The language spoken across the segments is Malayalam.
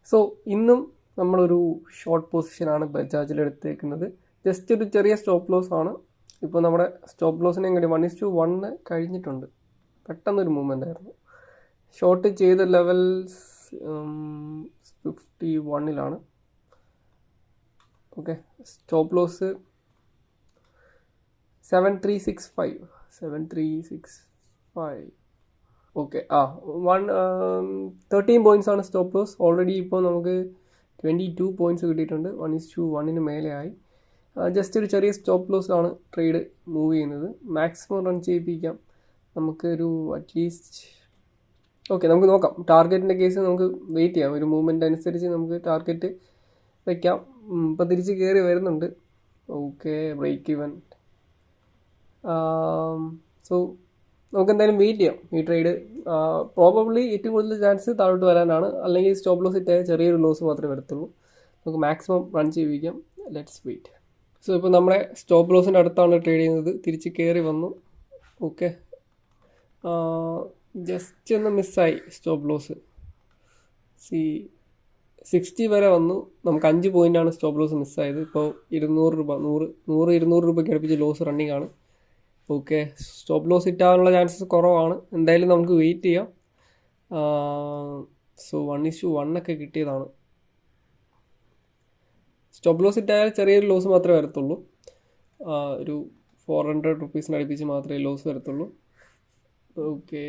സോ ഇന്നും നമ്മളൊരു ഷോർട്ട് പൊസിഷനാണ് ബജാജിൽ എടുത്തേക്കുന്നത്. ജസ്റ്റ് ഒരു ചെറിയ സ്റ്റോപ്പ് ലോസ് ആണ്. ഇപ്പോൾ നമ്മുടെ സ്റ്റോപ്പ് ലോസിനെ ഇങ്ങോട്ട് 1:1 കഴിഞ്ഞിട്ടുണ്ട്. പെട്ടെന്നൊരു മൂവ്മെൻ്റ് ആയിരുന്നു. ഷോർട്ട് ചെയ്ത ലെവൽസ് 51-ലാണ്. Okay, stop loss 7365. Okay, 13 points ആണ് സ്റ്റോപ്പ് ലോസ്. ഓൾറെഡി ഇപ്പോൾ നമുക്ക് 22 പോയിൻറ്റ്സ് കിട്ടിയിട്ടുണ്ട്. 1:1 മേലെയായി. ജസ്റ്റ് ഒരു ചെറിയ സ്റ്റോപ്പ് ലോസ് ആണ് ട്രേഡ് മൂവ് ചെയ്യുന്നത്. മാക്സിമം റൺ ചെയ്യിപ്പിക്കാം നമുക്കൊരു അറ്റ്ലീസ്റ്റ്. ഓക്കെ, നമുക്ക് നോക്കാം. ടാർഗറ്റിൻ്റെ കേസ് നമുക്ക് വെയിറ്റ് ചെയ്യാം. ഒരു മൂവ്മെൻറ്റ് അനുസരിച്ച് നമുക്ക് ടാർഗറ്റ് വയ്ക്കാം. ഇപ്പം തിരിച്ച് കയറി വരുന്നുണ്ട്. Okay, break even. സോ നമുക്ക് എന്തായാലും വെയിറ്റ് ചെയ്യാം. ഈ ട്രേഡ് പ്രോബബ്ലി ഏറ്റവും കൂടുതൽ ചാൻസ് താഴോട്ട് വരാനാണ്. അല്ലെങ്കിൽ സ്റ്റോപ്പ് ലോസ് ഇട്ടാൽ ചെറിയൊരു ലോസ് മാത്രമേ വരത്തുള്ളൂ. നമുക്ക് മാക്സിമം റൺ ചെയ്യിപ്പിക്കാം. Let's wait. സോ ഇപ്പോൾ നമ്മുടെ സ്റ്റോപ്പ് ലോസിൻ്റെ അടുത്താണ് ട്രേഡ് ചെയ്യുന്നത്. തിരിച്ച് കയറി വന്നു. ഓക്കെ, ജസ്റ്റ് ഒന്ന് മിസ്സായി സ്റ്റോപ്പ് ലോസ്. 60 വരെ വന്നു. നമുക്ക് 5 പോയിൻ്റാണ് സ്റ്റോപ്പ് ലോസ് മിസ്സായത്. ഇപ്പോൾ 200 രൂപ 200 രൂപയ്ക്ക് അടുപ്പിച്ച് ലോസ് റണ്ണിങ് ആണ്. ഓക്കെ, സ്റ്റോപ്പ് ലോസ് ഇട്ടാനുള്ള ചാൻസസ് കുറവാണ്. എന്തായാലും നമുക്ക് വെയിറ്റ് ചെയ്യാം. സോ 1:1 ഒക്കെ കിട്ടിയതാണ്. സ്റ്റോപ്പ് ലോസ് ഇട്ടാൽ ചെറിയൊരു ലോസ് മാത്രമേ വരത്തുള്ളൂ. ഒരു 400 റുപ്പീസിന് അടുപ്പിച്ച് മാത്രമേ ലോസ് വരത്തുള്ളൂ. ഓക്കെ,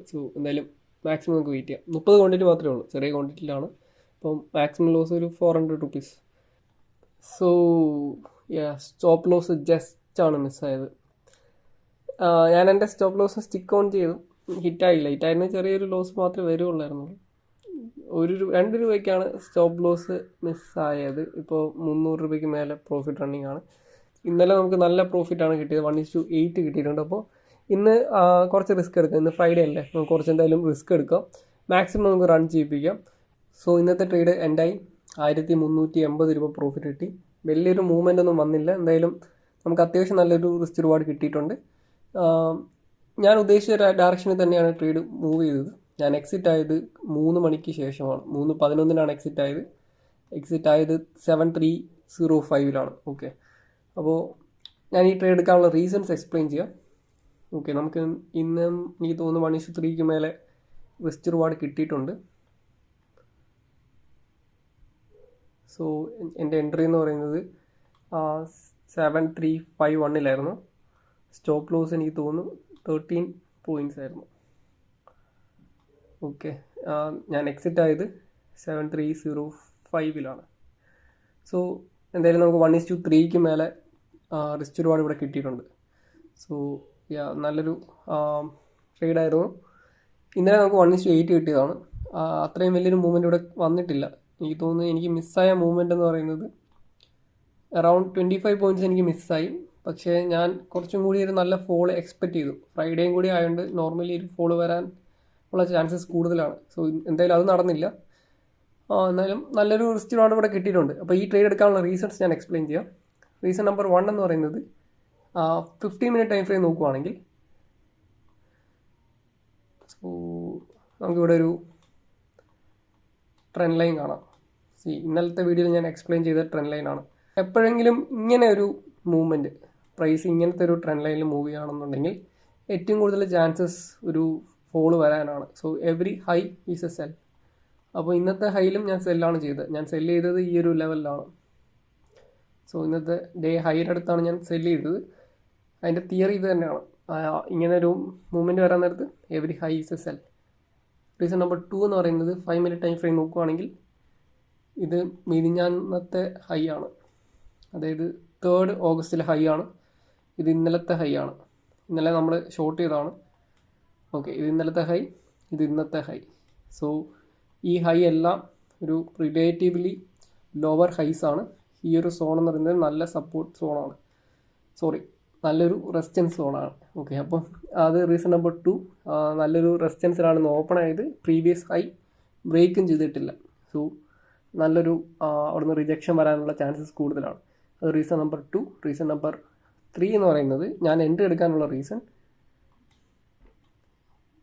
സോ എന്തായാലും മാക്സിമം നമുക്ക് വെയിറ്റ് ചെയ്യാം. 30 ക്വാണ്ടിറ്റി മാത്രമേ ഉള്ളൂ, ചെറിയ ക്വാണ്ടിറ്റിയിലാണ്. അപ്പം മാക്സിമം ലോസ് ഒരു 400 rupees. So stop loss just ആണ് മിസ്സായത്. ഞാൻ എൻ്റെ സ്റ്റോപ്പ് ലോസ് സ്റ്റിക്ക് ഓൺ ചെയ്തു. ഹിറ്റായിരുന്നു. ചെറിയൊരു ലോസ് മാത്രമേ വരുള്ളായിരുന്നു. 2 രൂപയ്ക്കാണ് സ്റ്റോപ്പ് ലോസ് മിസ്സായത്. ഇപ്പോൾ 300 രൂപയ്ക്ക് മേലെ പ്രോഫിറ്റ് റണ്ണിങ് ആണ്. ഇന്നലെ നമുക്ക് നല്ല പ്രോഫിറ്റാണ് കിട്ടിയത്. 1:8 കിട്ടിയിട്ടുണ്ട്. അപ്പോൾ ഇന്ന് കുറച്ച് റിസ്ക് എടുക്കാം. ഇന്ന് ഫ്രൈഡേ അല്ലേ, നമുക്ക് കുറച്ച് എന്തായാലും റിസ്ക് എടുക്കാം. മാക്സിമം നമുക്ക് റൺ ചെയ്യിപ്പിക്കാം. സോ ഇന്നത്തെ ട്രേഡ് എൻഡായി 1380 രൂപ പ്രോഫിറ്റ് കിട്ടി. വലിയൊരു മൂവ്മെൻ്റ് ഒന്നും വന്നില്ല. എന്തായാലും നമുക്ക് അത്യാവശ്യം നല്ലൊരു റിസ്ക് റിവാർഡ് കിട്ടിയിട്ടുണ്ട്. ഞാൻ ഉദ്ദേശിച്ച ഡയറക്ഷനിൽ തന്നെയാണ് ട്രേഡ് മൂവ് ചെയ്തത്. ഞാൻ എക്സിറ്റ് ആയത് 3 മണിക്ക് ശേഷമാണ്. 3:11 എക്സിറ്റ് ആയത് 7305 ഓക്കെ, അപ്പോൾ ഞാൻ ഈ ട്രേഡ് എടുക്കാനുള്ള റീസൺസ് എക്സ്പ്ലെയിൻ ചെയ്യാം. ഓക്കെ, നമുക്ക് ഇന്ന് എനിക്ക് തോന്നുന്നു 1:3 മേലെ റിസ്ക് റിവാർഡ് കിട്ടിയിട്ടുണ്ട്. സോ എൻ്റെ എൻട്രി എന്ന് പറയുന്നത് 7351 സ്റ്റോപ്പ് ലോസ് എനിക്ക് തോന്നുന്നു 13 പോയിൻറ്റ്സ് ആയിരുന്നു. ഓക്കെ, ഞാൻ എക്സിറ്റ് ആയത് 7305. സോ എന്തായാലും നമുക്ക് 1:3 മേലെ റിസ്ക് റിവാർഡ് ഇവിടെ കിട്ടിയിട്ടുണ്ട്. സോ നല്ലൊരു ട്രേഡായിരുന്നു. ഇന്നലെ നമുക്ക് 1:8 കിട്ടിയതാണ്. അത്രയും വലിയൊരു മൂവ്മെൻറ്റ് ഇവിടെ വന്നിട്ടില്ല. എനിക്ക് തോന്നുന്നു എനിക്ക് മിസ്സായ മൂവ്മെൻ്റ് എന്ന് പറയുന്നത് അറൗണ്ട് 25 പോയിൻറ്റ്സ് എനിക്ക് മിസ്സായി. പക്ഷേ ഞാൻ കുറച്ചും കൂടി ഒരു നല്ല ഫോൾ എക്സ്പെക്റ്റ് ചെയ്തു. ഫ്രൈഡേയും കൂടി ആയതുകൊണ്ട് നോർമലി ഒരു ഫോൾ വരാൻ ഉള്ള ചാൻസസ് കൂടുതലാണ്. സോ എന്തായാലും അത് നടന്നില്ല. എന്നാലും നല്ലൊരു റിസ്ക് റിവാർഡ് ഇവിടെ കിട്ടിയിട്ടുണ്ട്. അപ്പോൾ ഈ ട്രേഡ് എടുക്കാനുള്ള റീസൺസ് ഞാൻ എക്സ്പ്ലെയിൻ ചെയ്യാം. റീസൺ നമ്പർ 1 എന്ന് പറയുന്നത് 15 മിനിറ്റ് ടൈം ഫ്രെയിം നോക്കുവാണെങ്കിൽ സോ നമുക്കിവിടെ ഒരു ട്രെൻഡ് ലൈൻ കാണാം. ഇന്നലത്തെ വീഡിയോയിൽ ഞാൻ എക്സ്പ്ലെയിൻ ചെയ്ത ട്രെൻഡ് ലൈനാണ്. എപ്പോഴെങ്കിലും ഇങ്ങനെ ഒരു മൂവ്മെൻറ്റ് പ്രൈസ് ഇങ്ങനത്തെ ഒരു ട്രെൻഡ് ലൈനിൽ മൂവ് ചെയ്യുകയാണെന്നുണ്ടെങ്കിൽ ഏറ്റവും കൂടുതൽ ചാൻസസ് ഒരു ഫോള് വരാനാണ്. So every high is A cell. അപ്പോൾ ഇന്നത്തെ ഹൈയിലും ഞാൻ സെല്ലാണ് ചെയ്തത്. ഞാൻ സെല്ല് ചെയ്തത് ഈ ഒരു ലെവലിലാണ്. സോ ഇന്നത്തെ ഡേ ഹൈയുടെ അടുത്താണ് ഞാൻ സെല്ല് ചെയ്തത്. അതിൻ്റെ തിയറി ഇത് തന്നെയാണ്. ഇങ്ങനെ ഒരു മൂവ്മെൻറ്റ് വരാൻ നേരത്ത് every high is A cell. Reason number 2 എന്ന് പറയുന്നത് 5 മിനിറ്റ് ടൈം ഫ്രെയിം നോക്കുകയാണെങ്കിൽ ഇത് മിനിഞ്ഞാന്നത്തെ ഹൈ ആണ്. അതായത് 3 ഓഗസ്റ്റിലെ ഹൈ ആണ്. ഇത് ഇന്നലത്തെ ഹൈ ആണ്. ഇന്നലെ നമ്മൾ ഷോർട്ട് ചെയ്തതാണ്. ഓക്കെ, ഇത് ഇന്നലത്തെ ഹൈ, ഇത് ഇന്നത്തെ ഹൈ. സോ ഈ ഹൈ എല്ലാം ഒരു റിലേറ്റീവ്ലി ലോവർ ഹൈസ് ആണ്. ഈ ഒരു സോൺ എന്ന് പറയുന്നത് നല്ല സപ്പോർട്ട് സോണാണ്. നല്ലൊരു റെസിസ്റ്റൻസ് സോണാണ്. ഓക്കെ, അപ്പം അത് റീസൺ നമ്പർ 2. നല്ലൊരു റെസിസ്റ്റൻസിലാണ് ഓപ്പൺ ആയത്. പ്രീവിയസ് ഹൈ ബ്രേക്കും ചെയ്തിട്ടില്ല. സോ നല്ലൊരു അവിടുന്ന് റിജക്ഷൻ വരാനുള്ള ചാൻസസ് കൂടുതലാണ്. അത് റീസൺ നമ്പർ 2. റീസൺ നമ്പർ 3 എന്ന് പറയുന്നത് ഞാൻ എൻട്രി എടുക്കാനുള്ള റീസൺ,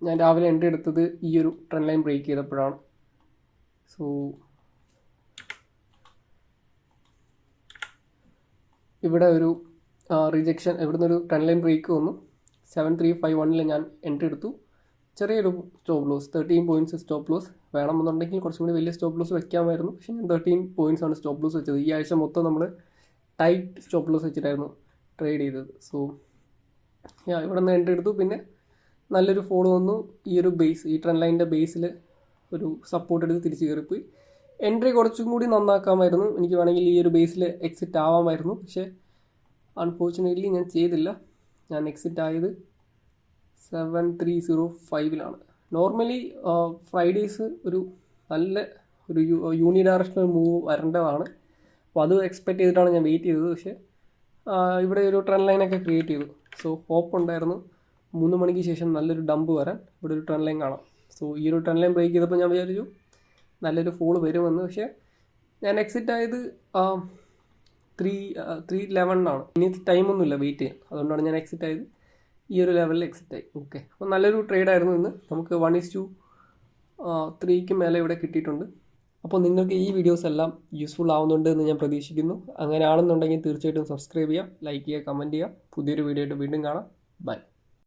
ഞാൻ രാവിലെ എൻട്രി എടുത്തത് ഈ ഒരു ട്രെൻഡ് ലൈൻ ബ്രേക്ക് ചെയ്തപ്പോഴാണ്. സോ ഇവിടെ ഒരു റിജക്ഷൻ, ഇവിടുന്ന് ഒരു ട്രെൻഡ് ലൈൻ ബ്രേക്ക് വന്നു. 7351 ഞാൻ എൻട്രി എടുത്തു. ചെറിയൊരു stop loss, 13 points stop loss. വേണമെന്നുണ്ടെങ്കിൽ കുറച്ചും കൂടി വലിയ സ്റ്റോപ്പ് ലോസ് വെക്കാമായിരുന്നു, പക്ഷേ ഞാൻ 13 പോയിൻറ്റ്സ് ആണ് സ്റ്റോപ്പ് ലോസ് വെച്ചത്. ഈ ആഴ്ച മൊത്തം നമ്മൾ ടൈറ്റ് സ്റ്റോപ്പ് ലോസ് വെച്ചിട്ടായിരുന്നു ട്രേഡ് ചെയ്തത്. സോ ഇവിടെ നിന്ന് എൻട്രി എടുത്തു. പിന്നെ നല്ലൊരു ഫോൾ വന്നു. ഈ ഒരു ബേസ്, ഈ ട്രെൻഡ് ലൈനിൻ്റെ ബേസിൽ ഒരു സപ്പോർട്ട് എടുത്ത് തിരിച്ച് കയറിപ്പോയി. എൻട്രി കുറച്ചും കൂടി നന്നാക്കാമായിരുന്നു. എനിക്ക് വേണമെങ്കിൽ ഈ ഒരു ബേസിൽ എക്സിറ്റ് ആവാമായിരുന്നു, പക്ഷേ അൺഫോർച്ചുനേറ്റ്ലി ഞാൻ ചെയ്തില്ല. ഞാൻ എക്സിറ്റ് ആയത് 7305 നോർമലി ഫ്രൈഡേയ്സ് ഒരു നല്ല ഒരു യൂണി ഡയറക്ഷണൽ മൂവ് വരേണ്ടതാണ്. അപ്പോൾ അത് എക്സ്പെക്റ്റ് ചെയ്തിട്ടാണ് ഞാൻ വെയിറ്റ് ചെയ്തത്. പക്ഷേ ഇവിടെ ഒരു ട്രെൻഡ് ലൈനൊക്കെ ക്രിയേറ്റ് ചെയ്തു. സോ ഹോപ്പ് ഉണ്ടായിരുന്നു 3 മണിക്ക് ശേഷം നല്ലൊരു ഡംപ് വരാൻ. ഇവിടെ ഒരു ട്രെൻഡ് ലൈൻ കാണാം. സോ ഈ ഒരു ട്രെൻഡ് ലൈൻ ബ്രേക്ക് ചെയ്തപ്പോൾ ഞാൻ വിചാരിച്ചു നല്ലൊരു ഫോൾ വരുമെന്ന്. പക്ഷേ ഞാൻ എക്സിറ്റ് ആയത് 311 ഇനി ടൈമൊന്നുമില്ല വെയിറ്റ് ചെയ്യാൻ. അതുകൊണ്ടാണ് ഞാൻ എക്സിറ്റ് ആയത്. ഈ ഒരു ലെവലിൽ എക്സിറ്റ് ആയി. ഓക്കെ, അപ്പോൾ നല്ലൊരു ട്രേഡായിരുന്നു ഇന്ന്. നമുക്ക് 1:3 മേലെ ഇവിടെ കിട്ടിയിട്ടുണ്ട്. അപ്പോൾ നിങ്ങൾക്ക് ഈ വീഡിയോസ് എല്ലാം യൂസ്ഫുൾ ആവുന്നുണ്ട് എന്ന് ഞാൻ പ്രതീക്ഷിക്കുന്നു. അങ്ങനെയാണെന്നുണ്ടെങ്കിൽ തീർച്ചയായിട്ടും സബ്സ്ക്രൈബ് ചെയ്യുക, ലൈക്ക് ചെയ്യുക, കമൻറ്റ് ചെയ്യുക. പുതിയൊരു വീഡിയോ ആയിട്ട് വീണ്ടും കാണാം. ബൈ.